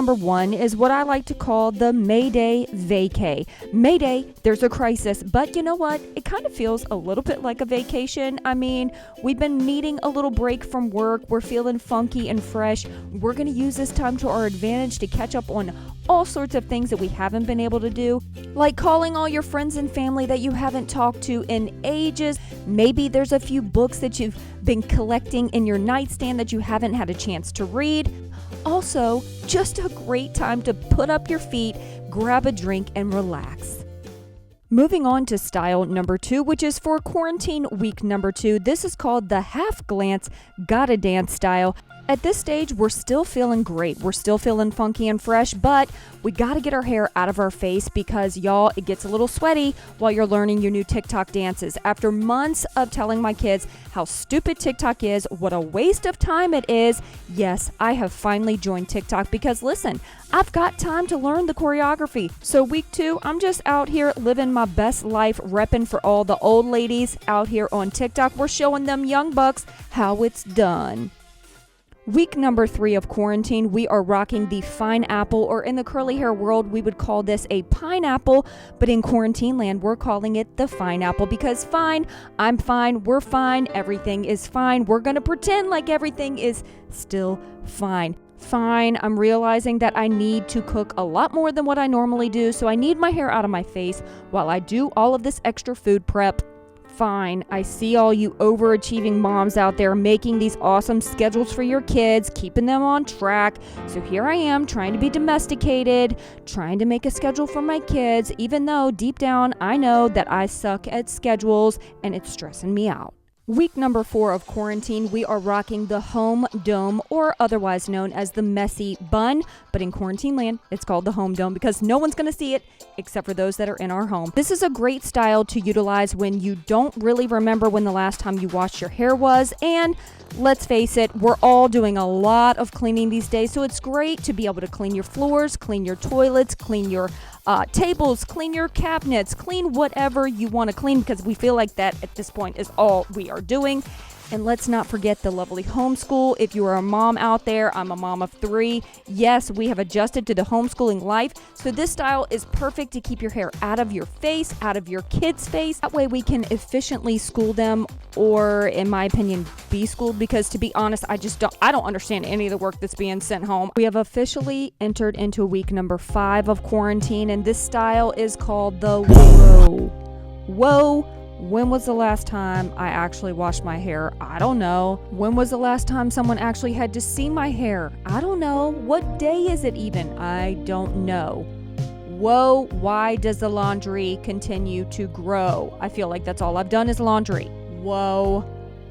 number 1 is what I like to call the Mayday vacay. Mayday, there's a crisis, but you know what? It kind of feels a little bit like a vacation. I mean, we've been needing a little break from work. We're feeling funky and fresh. We're going to use this time to our advantage to catch up on all sorts of things that we haven't been able to do, like calling all your friends and family that you haven't talked to in ages. Maybe there's a few books that you've been collecting in your nightstand that you haven't had a chance to read. Also, just a great time to put up your feet, grab a drink, and relax. Moving on to style number 2, which is for quarantine week number 2. This is called the half glance gotta dance style. At this stage, we're still feeling great. We're still feeling funky and fresh, but we got to get our hair out of our face because, y'all, it gets a little sweaty while you're learning your new TikTok dances. After months of telling my kids how stupid TikTok is, what a waste of time it is, yes, I have finally joined TikTok because, listen, I've got time to learn the choreography. So week 2, I'm just out here living my best life, repping for all the old ladies out here on TikTok. We're showing them young bucks how it's done. Week number 3 of quarantine, we are rocking the fine apple, or in the curly hair world, we would call this a pineapple, but in quarantine land, we're calling it the fine apple because fine, I'm fine, we're fine, everything is fine. We're going to pretend like everything is still fine. Fine, I'm realizing that I need to cook a lot more than what I normally do, so I need my hair out of my face while I do all of this extra food prep. Fine, I see all you overachieving moms out there making these awesome schedules for your kids, keeping them on track. So here I am trying to be domesticated, trying to make a schedule for my kids, even though deep down I know that I suck at schedules and it's stressing me out. Week number 4 of quarantine, we are rocking the home dome, or otherwise known as the messy bun, but in quarantine land, it's called the home dome because no one's going to see it except for those that are in our home. This is a great style to utilize when you don't really remember when the last time you washed your hair was, and let's face it, we're all doing a lot of cleaning these days, so it's great to be able to clean your floors, clean your toilets, clean your tables, clean your cabinets, clean whatever you want to clean because we feel like that at this point is all we are doing. And let's not forget the lovely homeschool. If you are a mom out there, I'm a mom of 3. Yes, we have adjusted to the homeschooling life. So this style is perfect to keep your hair out of your face, out of your kids' face. That way we can efficiently school them, or in my opinion, be schooled, because to be honest, I don't understand any of the work that's being sent home. We have officially entered into week number 5 of quarantine, and this style is called the whoa. Whoa. When was the last time I actually washed my hair? I don't know. When was the last time someone actually had to see my hair? I don't know. What day is it even? I don't know. Whoa, why does the laundry continue to grow? I feel like that's all I've done is laundry. Whoa,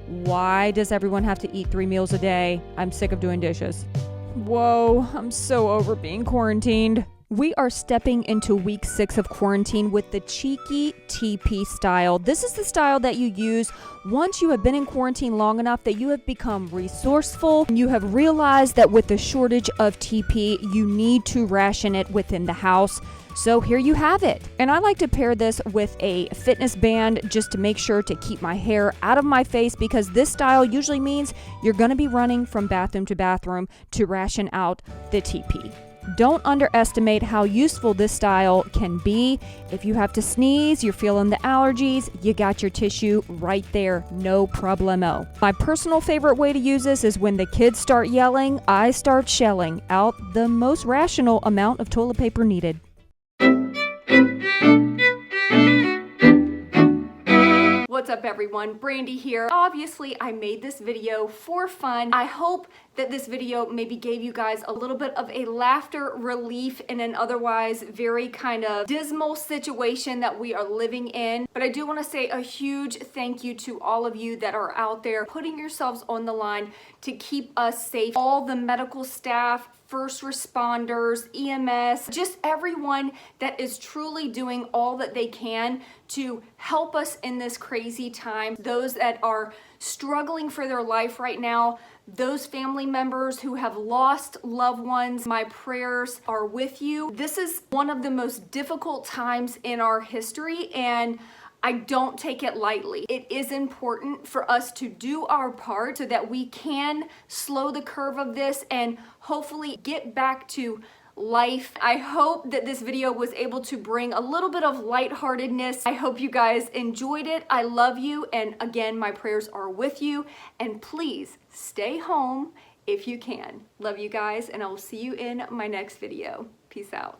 why does everyone have to eat 3 meals a day? I'm sick of doing dishes. Whoa, I'm so over being quarantined. We are stepping into week 6 of quarantine with the cheeky teepee style. This is the style that you use once you have been in quarantine long enough that you have become resourceful and you have realized that with the shortage of teepee, you need to ration it within the house. So here you have it. And I like to pair this with a fitness band just to make sure to keep my hair out of my face, because this style usually means you're going to be running from bathroom to bathroom to ration out the teepee. Don't underestimate how useful this style can be. If you have to sneeze, you're feeling the allergies, you got your tissue right there, no problemo. My personal favorite way to use this is when the kids start yelling, I start shelling out the most rational amount of toilet paper needed. What's up everyone, Brandy here. Obviously I made this video for fun. I hope that this video maybe gave you guys a little bit of a laughter relief in an otherwise very kind of dismal situation that we are living in. But I do want to say a huge thank you to all of you that are out there putting yourselves on the line to keep us safe. All the medical staff, first responders, EMS, just everyone that is truly doing all that they can to help us in this crazy time. Those that are struggling for their life right now, those family members who have lost loved ones, my prayers are with you. This is one of the most difficult times in our history, and I don't take it lightly. It is important for us to do our part so that we can slow the curve of this and hopefully get back to life. I hope that this video was able to bring a little bit of lightheartedness. I hope you guys enjoyed it. I love you, and again, my prayers are with you, and please stay home if you can. Love you guys, and I will see you in my next video. Peace out.